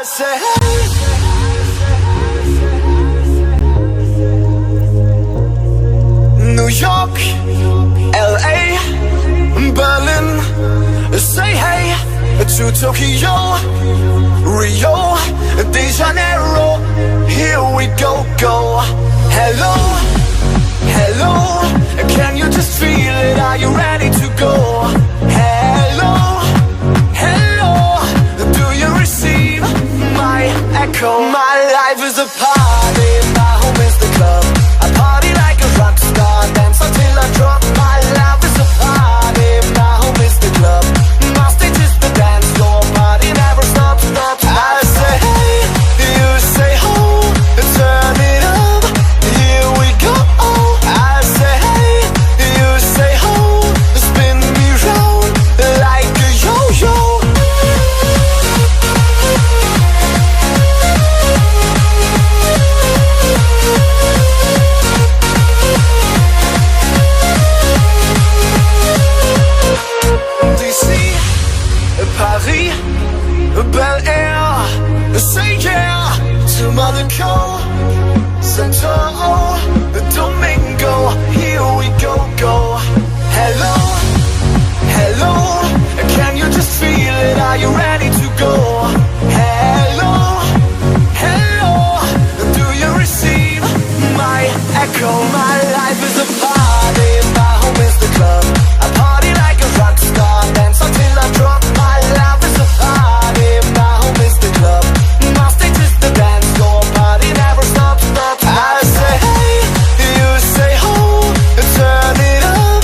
say hey. New York, LA, Berlin, say hey to Tokyo, Rio de Janeiro. Here we go, go. Hello, hello, can you just feel it? Are you ready to go? Hello, hello, do you receive my echo? My life is a party, my home is the club. I party like a rock star, dance until I drop. My life is a party, my home is the club. My stage is the dance floor, party never stops, stops. I say hey, you say ho, turn it up, here we go. I say hey, you say ho, spin me round like a yo-yo. Paris, Bel Air, say yeah to Monaco, Santo Domingo. Here we go, go. Hello, hello, can you just feel it? Are you ready to go? Hello, hello, do you receive my echo? My life is a party, my home is the club. I party like a rock star, dance until I drop. My life is a party, my home is the club. My stage is the dance floor, party never stops, stops. I say hey, you say ho, turn it up,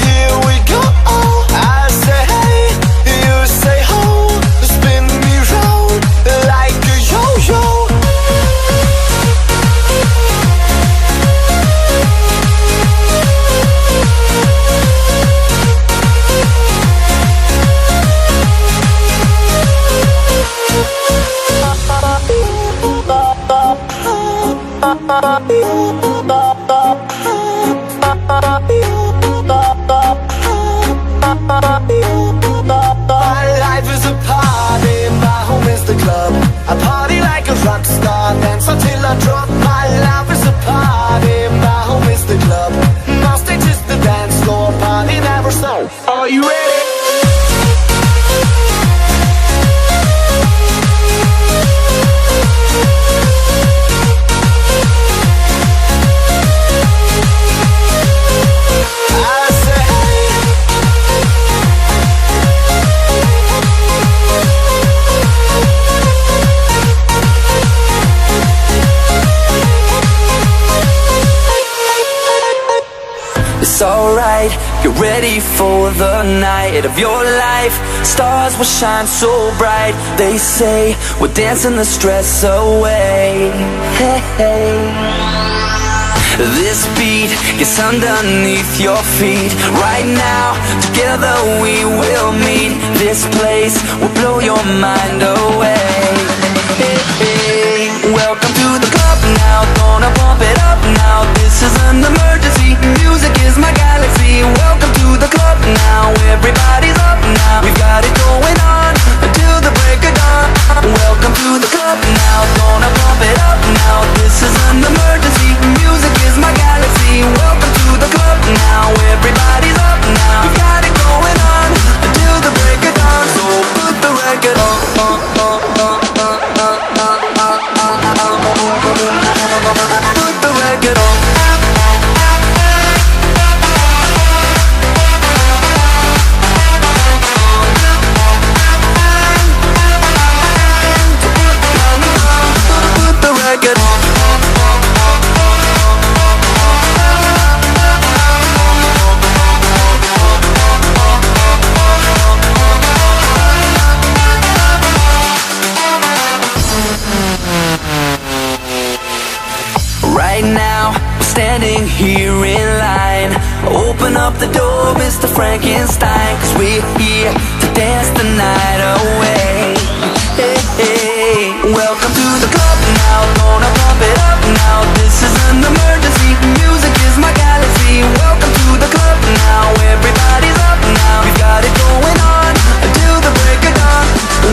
here we go. I say hey, you say ho, spin me round like a yo-yo. My life is a party, my home is the club. I party like a rock star, dance until I drop. My life is a party, my home is the club. My stage is the dance floor, party never stops. Are you ready? It's alright, get ready for the night of your life. Stars will shine so bright. They say we're dancing the stress away. Hey, hey. This beat gets underneath your feet. Right now, together we will meet. This place will blow your mind away. Hey, hey. Welcome to the club now, gonna pump it up now. This is an emergency, music is my galaxy. Welcome to the club now, everybody's up now. We've got it going on until the break of dawn. Welcome to the club now, gonna pump it up now. This is an emergency, music is my galaxy. Welcome to the club now, everybody's up now. We've got it going on until the break of dawn. So put the record on. Put the record on. Put the record on. Right now, we're standing here in line. Open up the door, Mr. Frankenstein, 'cause we're here to dance the night away. Hey, hey. Welcome to the club now, gonna pump it up now. This is an emergency, music is my galaxy. Welcome to the club now, everybody's up now. We've got it going on until the break of dawn.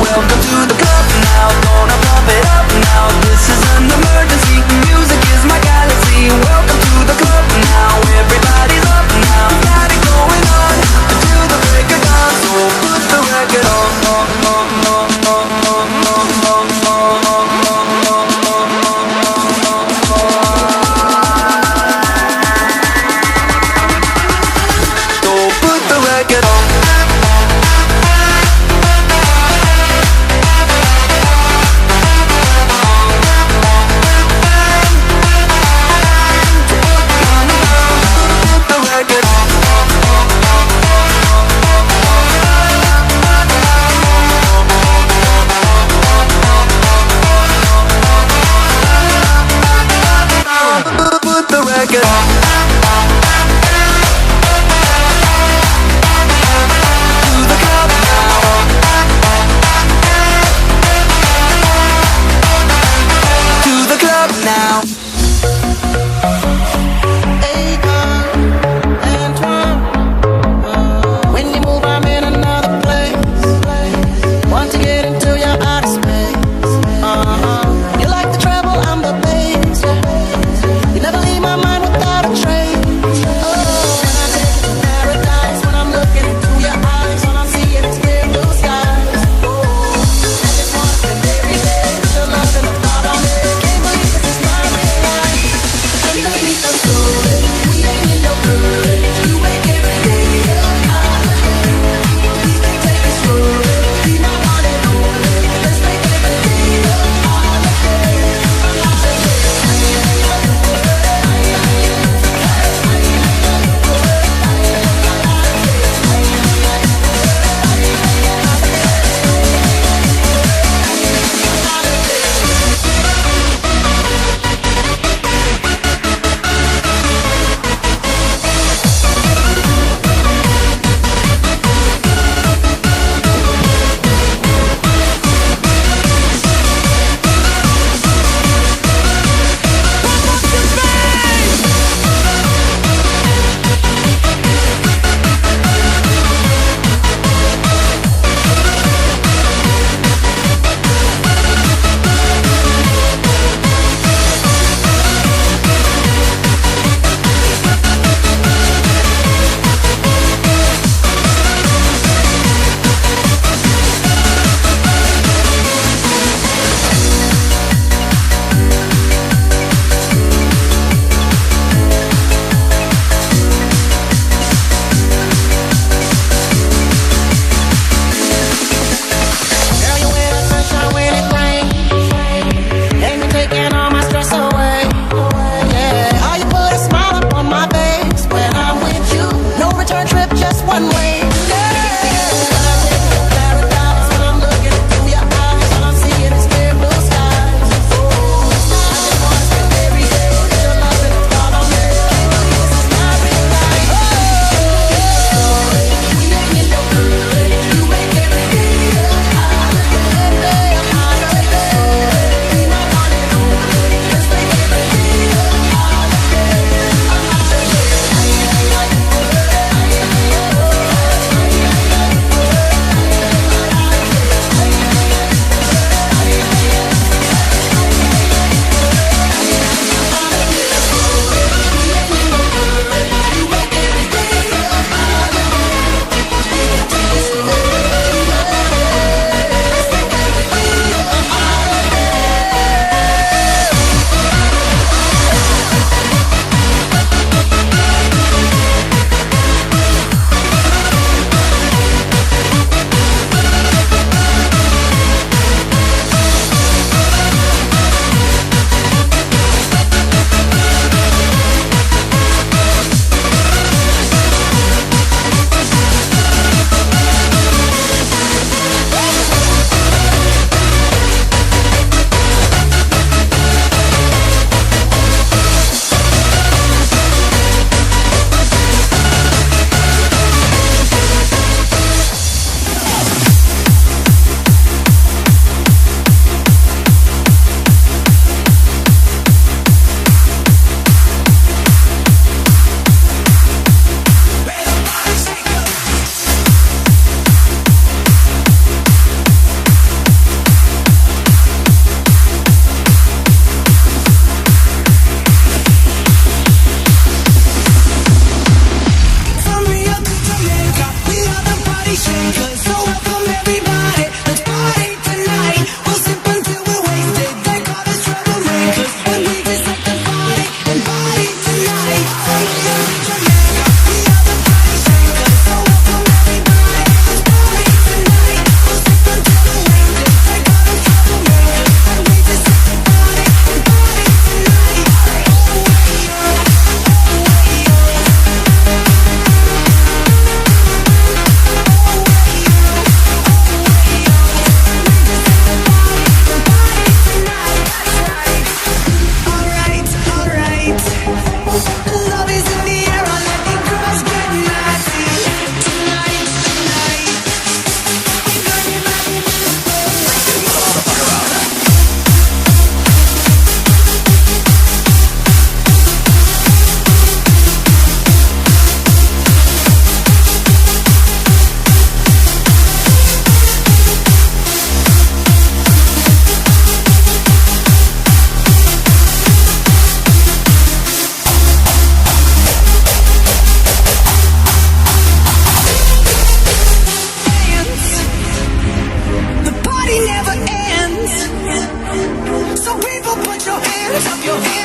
Welcome to the club now, gonna pump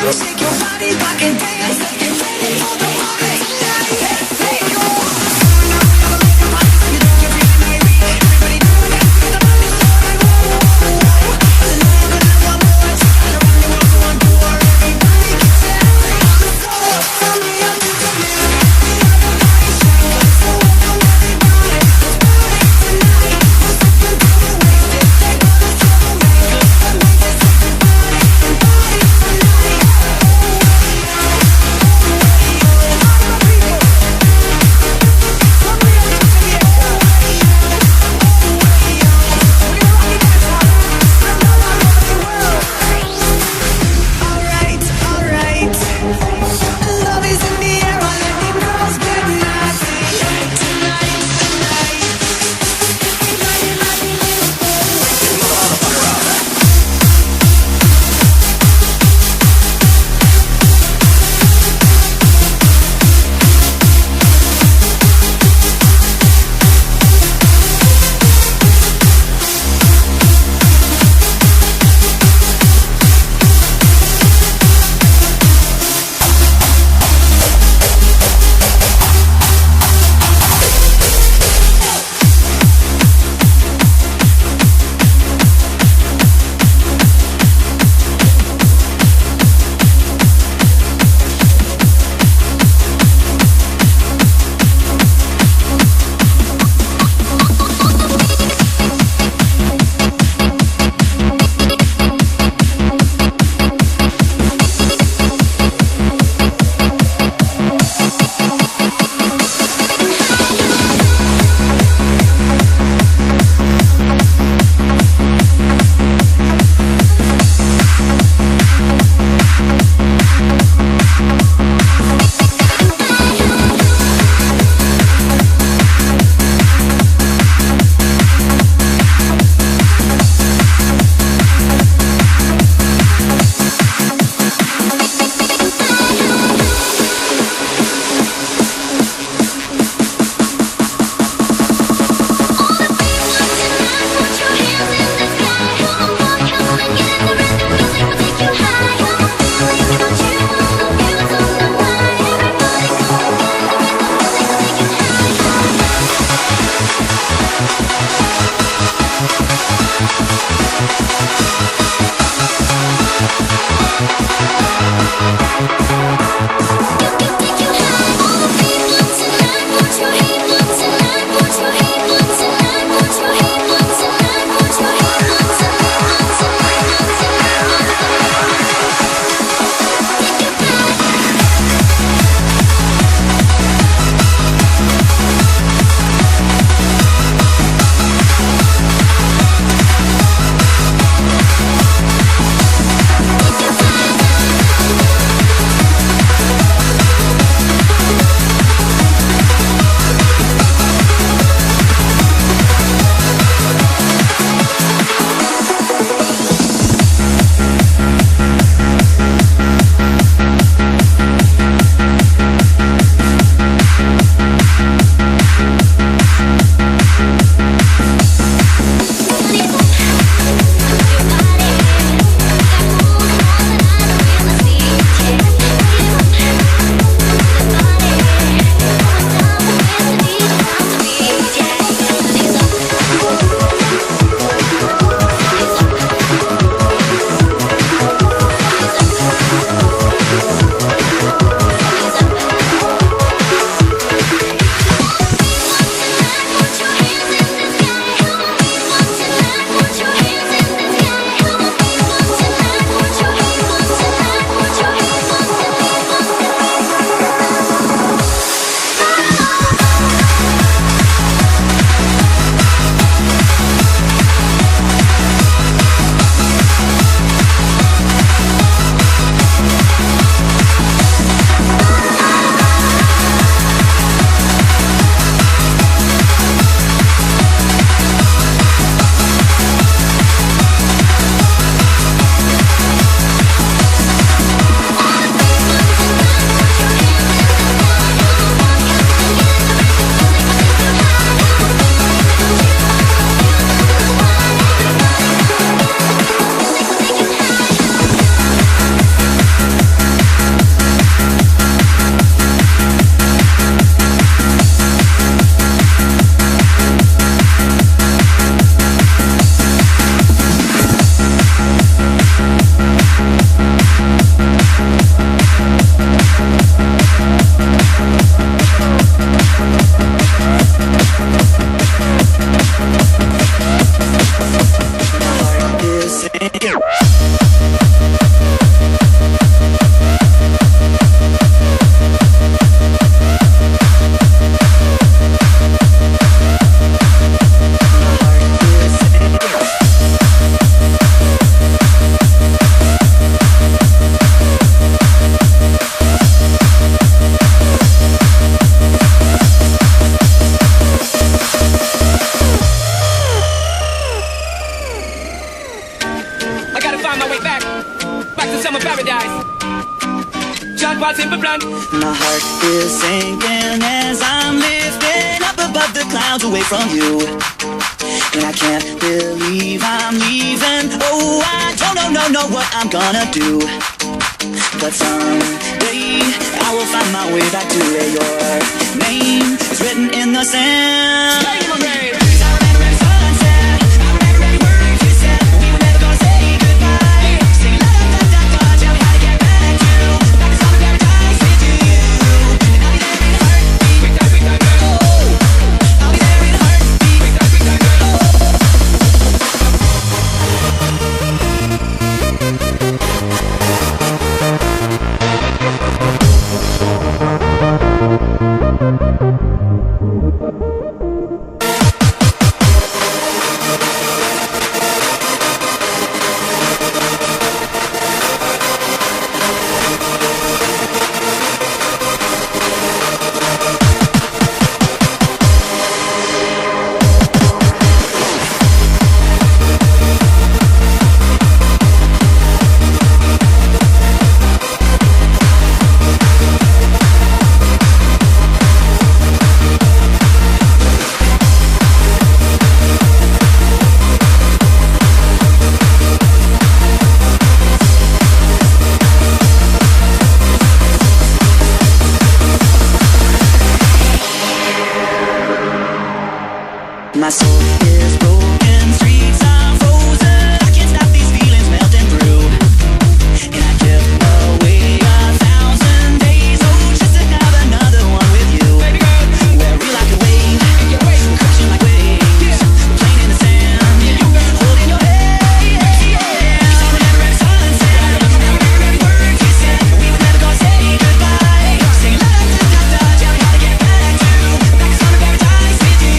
Shake your body, rock and dance. Let's get ready for the party tonight. Hey, hey, go. My heart is sinking as I'm lifting up above the clouds away from you. And I can't believe I'm leaving. Oh, I don't know what I'm gonna do. But someday I will find my way back to where your name is written in the sand. My soul is broken, streets are frozen. I can't stop these feelings melting through. And I drift away 1,000 days, oh, just to have another one with you. Baby girl, where we like a wave, we're crashing like waves, we're playing in the sand, holding your head. Never sunset, every word you said, we would never go say goodbye. Singing la da da da, tell me how to get back to back to summer paradise with you.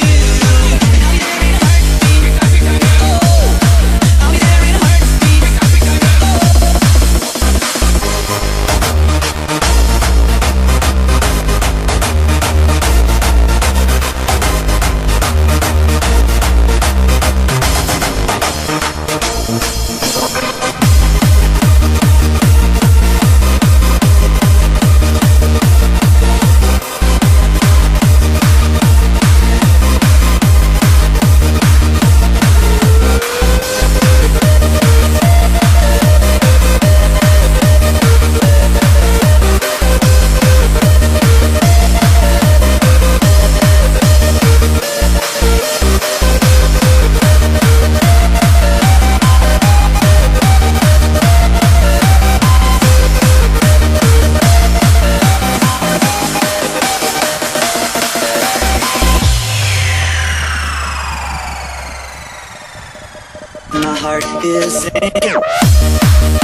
My heart is sinking.